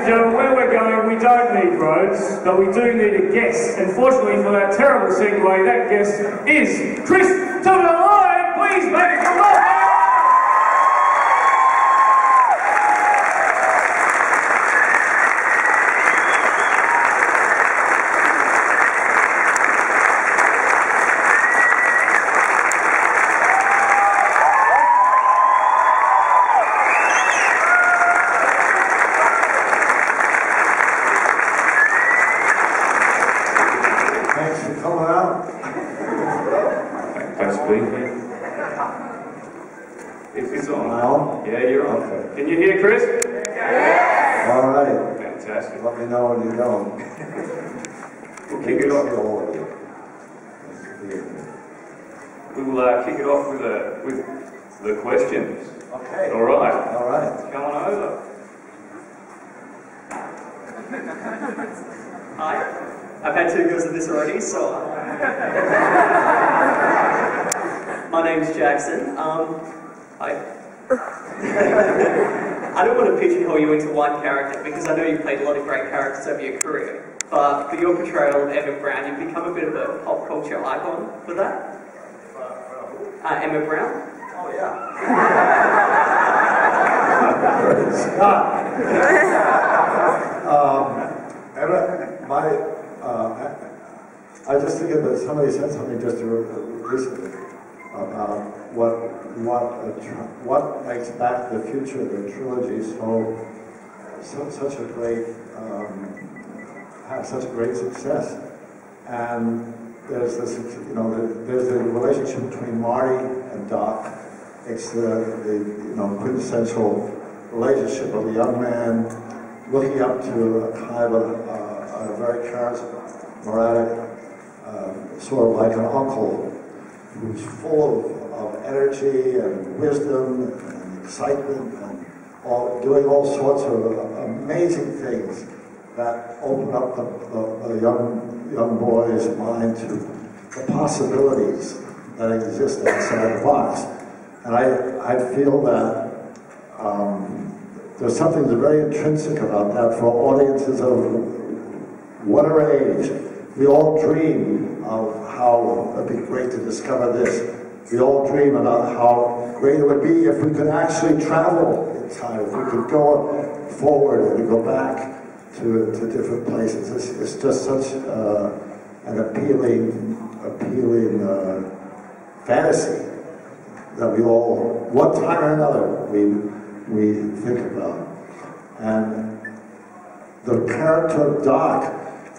and gentlemen, where we're going, we don't need roads, but we do need a guest. And fortunately for that terrible segue, that guest is Chris Lloyd. Please make it come on! It's on. Am I on? Yeah, you're on. Okay. Can you hear Chris? Yeah. All right. Fantastic. Let me know when you don't. We'll kick it off. We will kick it off with the questions. Okay. All right. All right. Come on over. Hi. I've had 2 goes of this already, so my name's Jackson. I don't want to pigeonhole you into one character because I know you've played a lot of great characters over your career, but for your portrayal of Emmett Brown, you've become a bit of a pop culture icon for that. Emmett Brown? Oh, yeah. I just think that somebody said something just recently about what makes Back to the Future, the trilogy, such a great have such a great success. And there's this, there's the relationship between Marty and Doc. It's the quintessential relationship of a young man looking up to a kind of a very charismatic, sort of like an uncle who's full of energy and wisdom and excitement and doing all sorts of amazing things that open up the young boy's mind to the possibilities that exist outside the box. And I feel that there's something that's very intrinsic about that for audiences of whatever age. We all dream of how it'd be great to discover this. We all dream about how great it would be if we could actually travel in time, if we could go forward and go back to different places. It's just such an appealing fantasy that we all, one time or another, we think about. And the character of Doc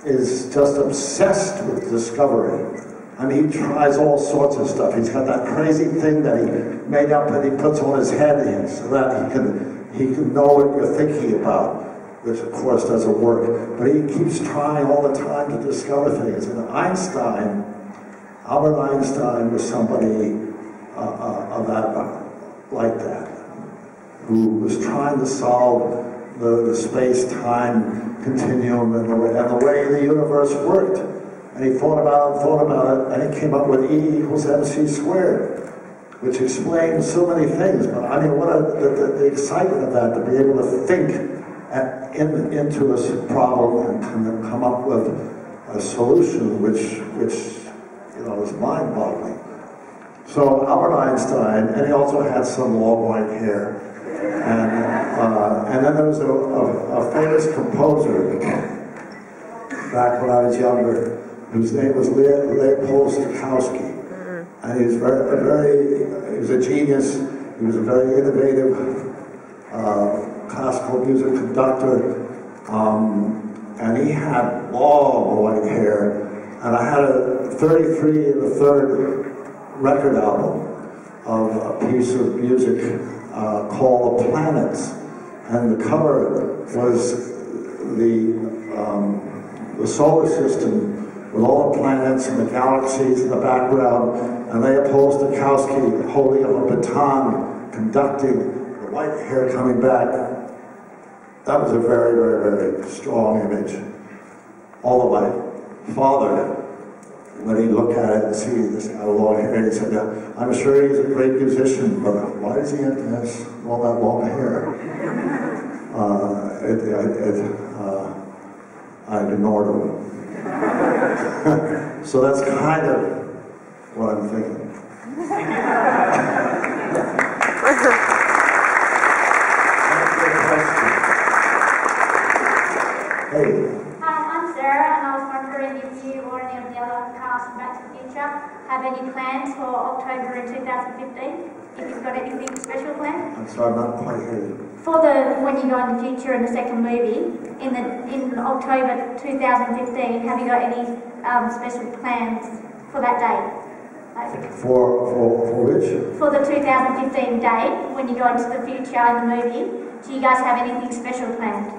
is just obsessed with discovery. I mean, he tries all sorts of stuff. He's got that crazy thing that he made up and he puts on his head so that he can know what you're thinking about, which of course doesn't work. But he keeps trying all the time to discover things. And Albert Einstein was somebody like that, who was trying to solve the space-time continuum and the way the universe worked. And he thought about it, and he came up with E equals MC squared, which explains so many things. But I mean, the excitement of that, to be able to think into this problem and come up with a solution which is mind-boggling. So Albert Einstein, and he also had some long white hair. And then there was a famous composer back when I was younger, whose name was Leopold Stokowski. And he was a genius. He was a very innovative classical music conductor. And he had long white hair. And I had a 33 and a third record album of a piece of music called The Planets, and the cover was the solar system with all the planets and the galaxies in the background, and Leopold Stokowski holding up a baton, conducting, the white hair coming back. That was a very, very, very strong image. Although my father, when he looked at it and see this guy with long hair, he said, I'm sure he's a great musician, but why does he have to have all that long hair? I ignored him. So that's kind of what I'm thinking. Hey. Hi, I'm Sarah, and I was wondering if you or any of the other cast from Back to the Future have any plans for October in 2015? If you've got anything special planned? I'm sorry, I'm not quite hearing you. For when you go in the future in the second movie, in October 2015, have you got any special plans for that day? For which? For the 2015 day, when you go into the future in the movie, do you guys have anything special planned?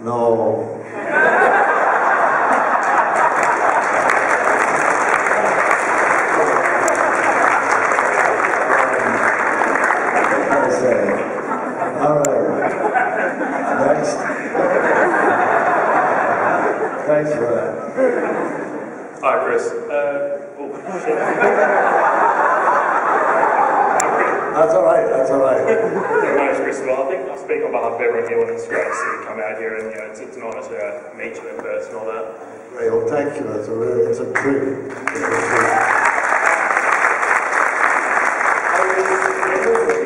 No. All right. Next. Thanks for that. Hi, Chris. That's all right. That's all right. My name's Chris. Well, I think I speak on behalf of everyone here, and it's great to see you come out here, and it's an honour to meet you in person and all that. Great. Well, thank you. It's a treat.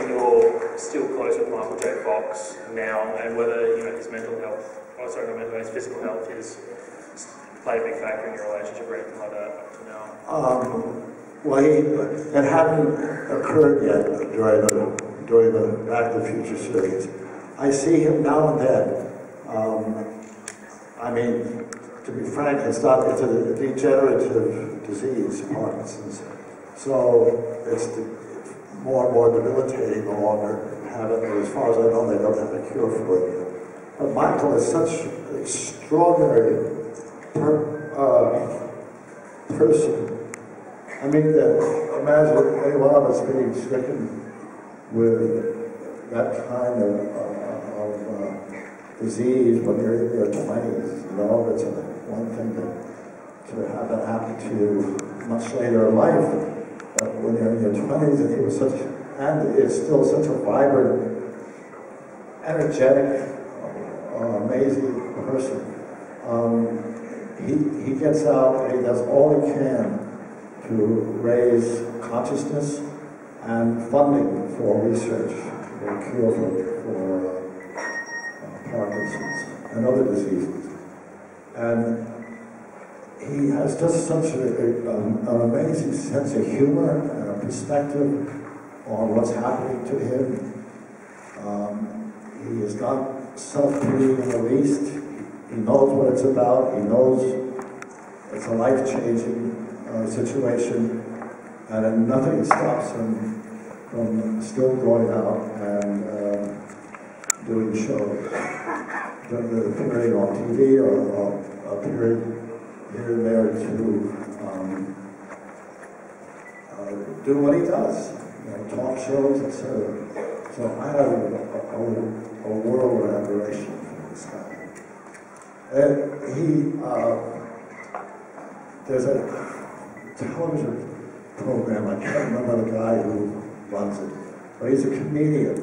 You're still close with Michael J. Fox now, and whether his mental health, his physical health is played a big factor in your relationship or anything like that up to now. Well, it hadn't occurred yet during the Back to the Future series. I see him now and then. I mean, to be frank, it's a degenerative disease, Parkinson's. So it's more and more debilitating no longer have it. As far as I know, they don't have a cure for it. But Michael is such an extraordinary person. I mean, imagine any one of us being stricken with that kind of disease when you're in your 20s. It's one thing to have that happen to you much later in life. But when you're in your 20s, and he was is still such a vibrant, energetic, amazing person. He gets out and he does all he can to raise consciousness and funding for research for cure for Parkinson's and other diseases. And he has just such an amazing sense of humor and a perspective on what's happening to him. He is not self-pitying in the least. He knows what it's about. He knows it's a life-changing situation, and then nothing stops him from still going out and doing shows, appearing on TV or appearing here and there to do what he does, talk shows, etc. So I have a world of admiration for this guy. And there's a television program, I can't remember the guy who runs it, but he's a comedian.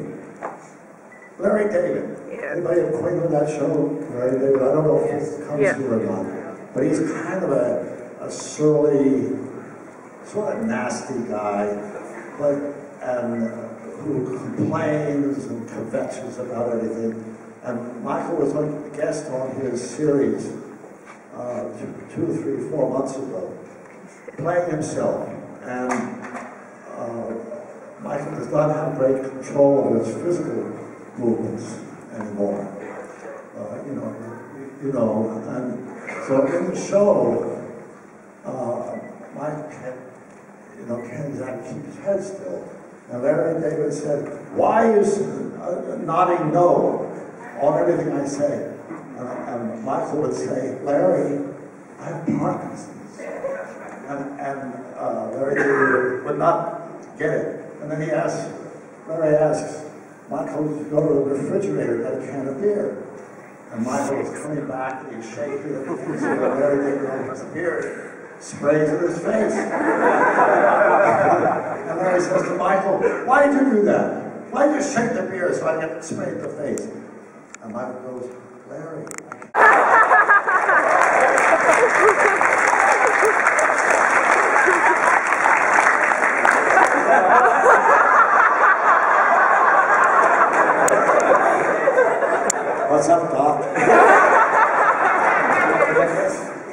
Larry David. Yeah. Anybody acquainted with that show? Larry David? I don't know if it comes here or not, but he's kind of a surly, sort of nasty guy, who complains and kvetches about everything. And Michael was a guest on his series 2, 3, 4 months ago, playing himself. And Michael does not have great control of his physical movements anymore. And so in the show, Mike can't exactly keep his head still. And Larry David said, "Why are you nodding no on everything I say?" And Michael would say, "Larry, I have Parkinson's." And Larry David would not get it. And then Larry asks, "Michael, go to the refrigerator, get a can of beer." And Michael was coming back and he's shaking it. And so Larry David opens the beer, sprays in his face. And Larry says to Michael, "Why did you do that? Why did you shake the beer so I get sprayed in the face?" And Michael goes, "Larry, What's up, Doc?"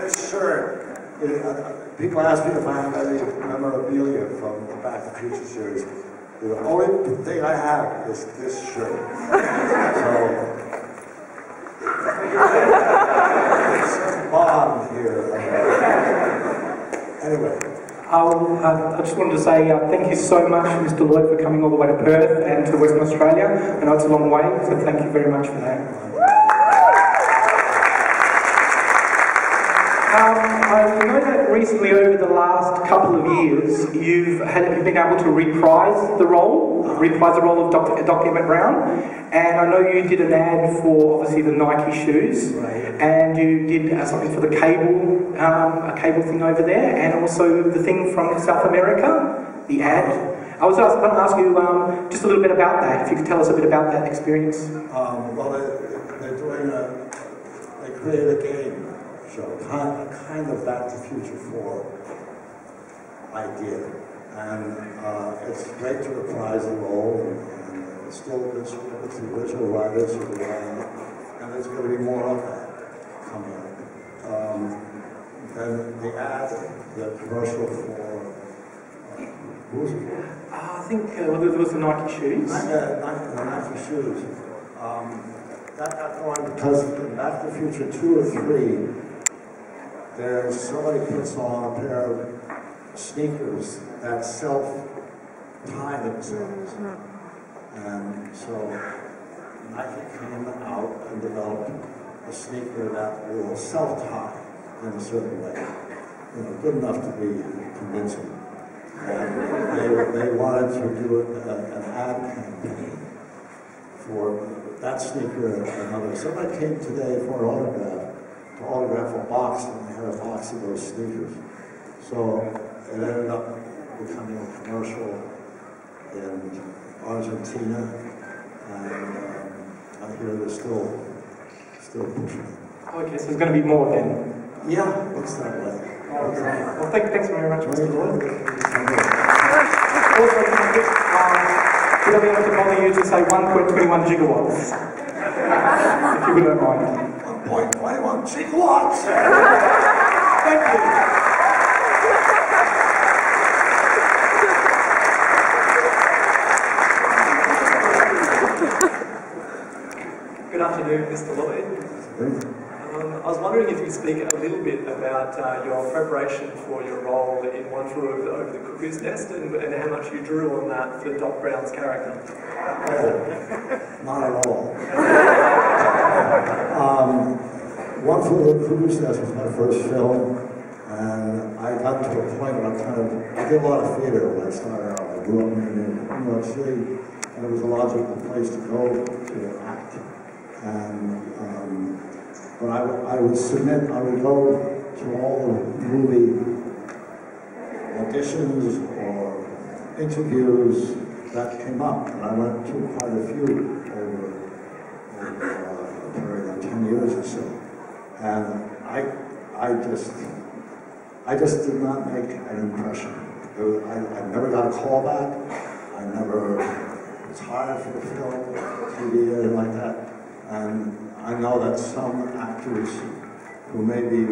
This shirt, people ask me if I have any memorabilia from the Back to the Future series. The only thing I have is this shirt. So, it's a bond here. Anyway. I just wanted to say thank you so much, Mr. Lloyd, for coming all the way to Perth and to Western Australia. I know it's a long way, so thank you very much for that. I know that recently, over the last couple of years, you've been able to reprise the role of Dr. Emmett Brown, and I know you did an ad for obviously the Nike shoes, Right. and you did something for the cable, a cable thing over there, and also the thing from South America, the ad. I was going to ask you just a little bit about that, if you could tell us a bit about that experience. Well, they're doing they created a game show, kind of Back to the Future 4 idea. And it's great to reprise the role, and it's still with the original writers, and there's going to be more of that coming up. And the ad, the commercial for, who was it for? I think there was the Nike shoes. The Nike shoes. That got going because in Back to the Future 2 or 3, there's somebody puts on a pair of sneakers that self-tie themselves. And so Nike came out and developed a sneaker that will self-tie in a certain way. Good enough to be convincing. And they wanted to do an ad campaign for that sneaker and another. Somebody came today for an autograph a box, and they had a box of those sneakers. So it ended up becoming a commercial in Argentina, and I hear they're still pushing it. Okay, so there's going to be more then. Yeah, looks that way. Well, thanks very much, Mr. Lloyd. Lloyd. Also, would I be able to bother you to say 1.21 gigawatts? If you wouldn't mind. 1.21 gigawatts! Thank you. Good afternoon, Mr. Lloyd. I was wondering if you could speak a little bit about your preparation for your role in One Flew Over the Cuckoo's Nest and how much you drew on that for Doc Brown's character. Not at all. One Flew Over the Cuckoo's Nest was my first film, and I got to a point where I did a lot of theater when I started out. I grew up in New York City, and it was a logical place to go to act. And when I would submit, I would go to all the movie auditions or interviews that came up, and I went to quite a few over a period of 10 years or so. And I just did not make an impression. I never got a call back. I never was hired for the film, TV, anything like that. And I know that some actors who may be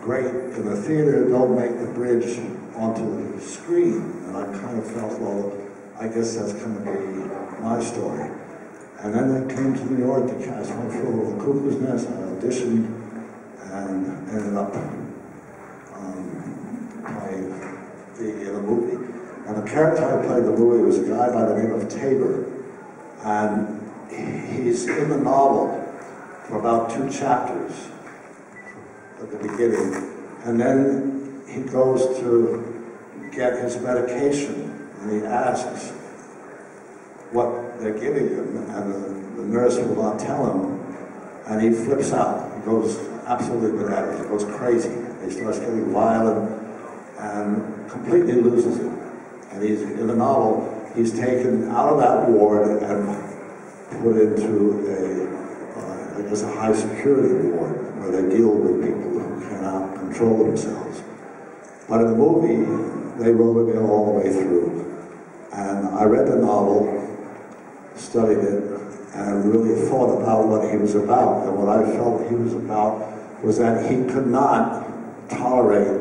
great in the theater don't make the bridge onto the screen. And I kind of felt, well, I guess that's going to be my story. And then they came to New York to cast One Flew Over the Cuckoo's Nest. I auditioned and ended up playing in a movie. And And the character I played in the movie was a guy by the name of Tabor. And he's in the novel for about 2 chapters at the beginning. And then he goes to get his medication, and he asks what they're giving him, and the nurse will not tell him, and he flips out. He goes absolutely bananas. He goes crazy. He starts getting violent and completely loses it. And he's in the novel, he's taken out of that ward and put into I guess a high security ward where they deal with people who cannot control themselves. But in the movie, they wrote it in all the way through. And I read the novel, studied it, and really thought about what he was about. And what I felt he was about was that he could not tolerate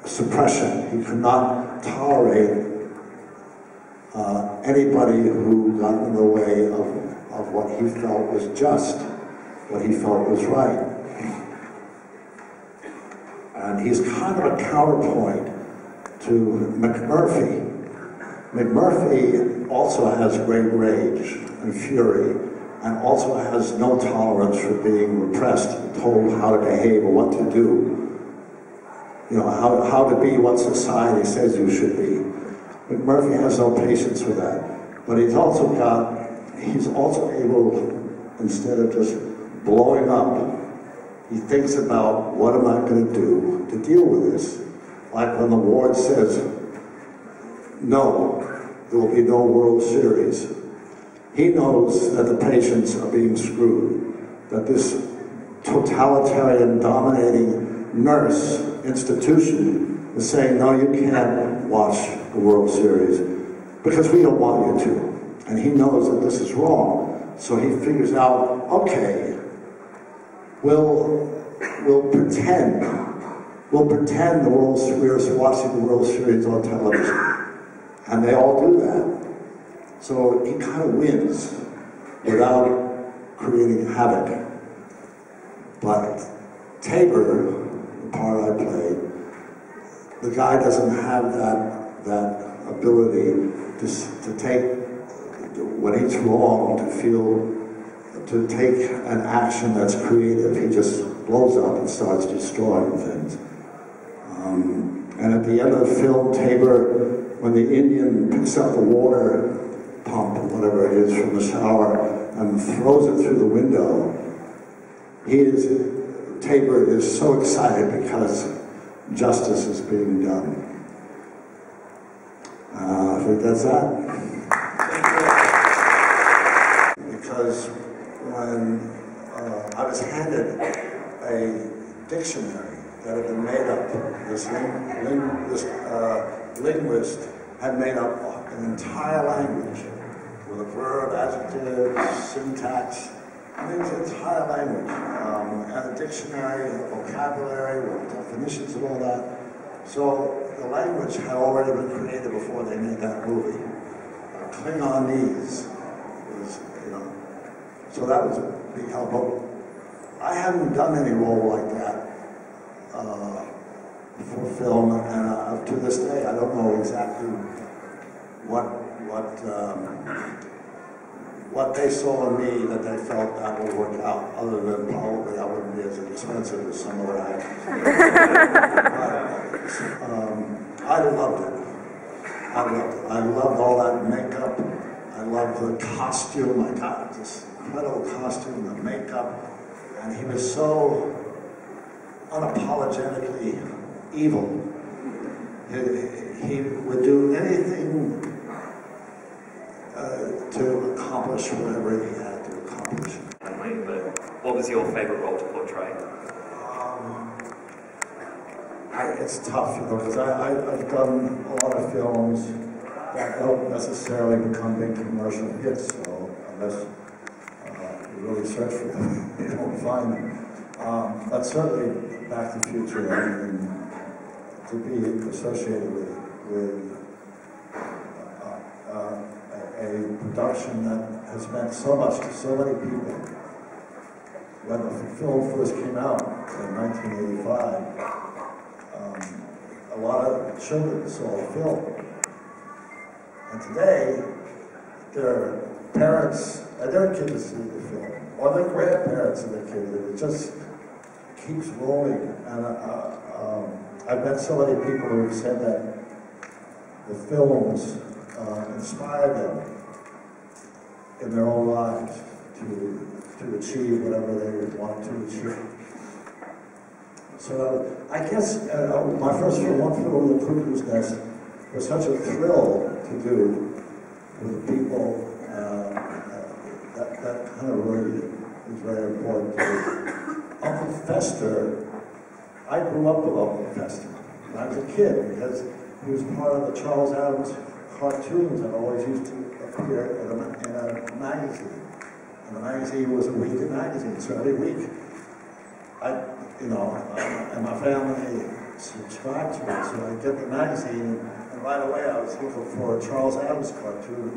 suppression. He could not tolerate anybody who got in the way of what he felt was just, what he felt was right. And he's kind of a counterpoint to McMurphy. McMurphy also has great rage and fury, and also has no tolerance for being repressed, told how to behave or what to do. You know, how to be what society says you should be. McMurphy has no patience with that. But he's also able, instead of just blowing up, he thinks about what am I going to do to deal with this. Like when the ward says, no, there will be no World Series. He knows that the patients are being screwed, that this totalitarian, dominating nurse institution is saying, no, you can't watch the World Series because we don't want you to. And he knows that this is wrong. So he figures out, okay, we'll pretend we're watching the World Series on television. And they all do that. So he kind of wins without creating havoc. But Tabor, the part I played, the guy doesn't have that ability to take, when he's wrong, to take an action that's creative. He just blows up and starts destroying things. And at the end of the film, Tabor, when the Indian picks up the water pump, or whatever it is, from the shower and throws it through the window, Tabor is so excited because justice is being done. I think that's that. Because when I was handed a dictionary that had been made up, this linguist had made up an entire language with a verb, adjective, syntax. I mean, it was an entire language, and a dictionary, a vocabulary, with definitions and all that. So the language had already been created before they made that movie. Klingonese was, so that was a big help. But I hadn't done any role like that for film, and to this day, I don't know exactly what they saw in me that they felt that would work out, other than probably I wouldn't be as expensive as some other actors. I loved it. I loved all that makeup. I loved the costume. I got this incredible costume, the makeup, and he was so unapologetically evil. He would do anything to accomplish whatever he had to accomplish. But what was your favourite role to portray? It's tough, because I've done a lot of films that don't necessarily become big commercial hits, so unless you really search for them, you don't find them. But certainly Back to the Future, and to be associated with a production that has meant so much to so many people. When the film first came out in 1985, a lot of children saw the film. And today, their parents and their kids see the film, or their grandparents and their kids, and it just keeps rolling. And I've met so many people who have said that the films inspire them in their own lives to achieve whatever they want to achieve. So I guess my first film, One Flew Over the Cuckoo's Nest, was such a thrill to do with the people. That kind of really is very important to me. Uncle Fester, I grew up with Uncle Fester when I was a kid because he was part of the Charles Adams cartoons that always used to appear in a magazine. And the magazine was a weekly magazine, so every week and my family subscribed to it, so I get the magazine, and right away I was looking for a Charles Adams cartoon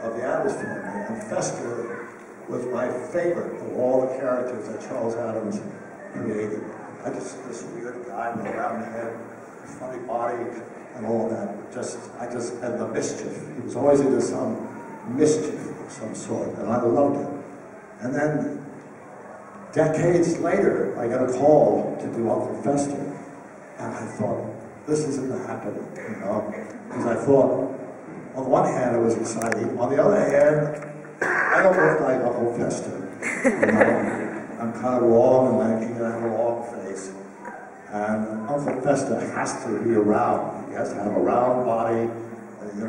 of the Adams family, and Fester was my favorite of all the characters that Charles Adams created. This weird guy with a round head, funny body, and all that. And the mischief. He was always into some mischief of some sort, and I loved it. And then, decades later, I got a call to do Uncle Fester, and I thought, this isn't happening, because I thought, on the one hand, it was exciting. On the other hand, I don't look like Uncle Fester. I'm kind of long and lanky, and I have a long face. And Uncle Fester has to be round. He has to have a round body, and, a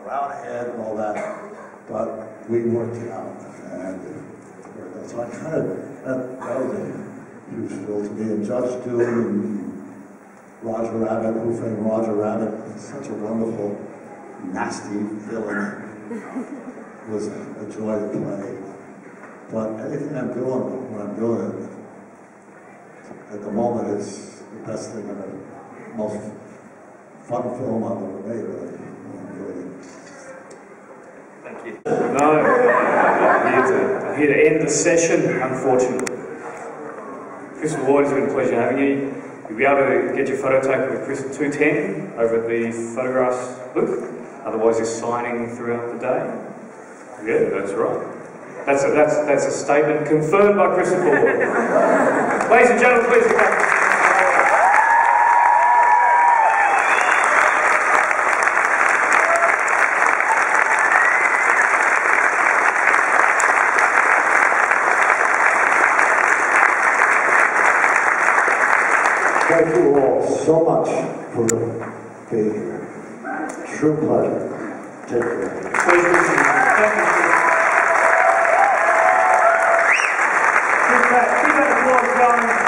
round head and all that. But we worked it out. And so I kind of, that was a huge thrill to me. And Judge Doom and Roger Rabbit, Who Framed Roger Rabbit, such a wonderful, nasty villain. Was a joy to play. But anything I'm doing, when I'm doing it, at the moment is the best thing and the most fun film I've ever made, really. Thank you. No, I'm here to end the session, unfortunately. Chris Lloyd, it's been a pleasure having you. You'll be able to get your photo taken with Chris at 2:10 over at the photographs booth. Otherwise, he's signing throughout the day. Yeah, that's right. That's a statement confirmed by Christopher Lloyd. Ladies and gentlemen, please come. Thank you all so much for being here. True pleasure. Take care. Keep that applause going.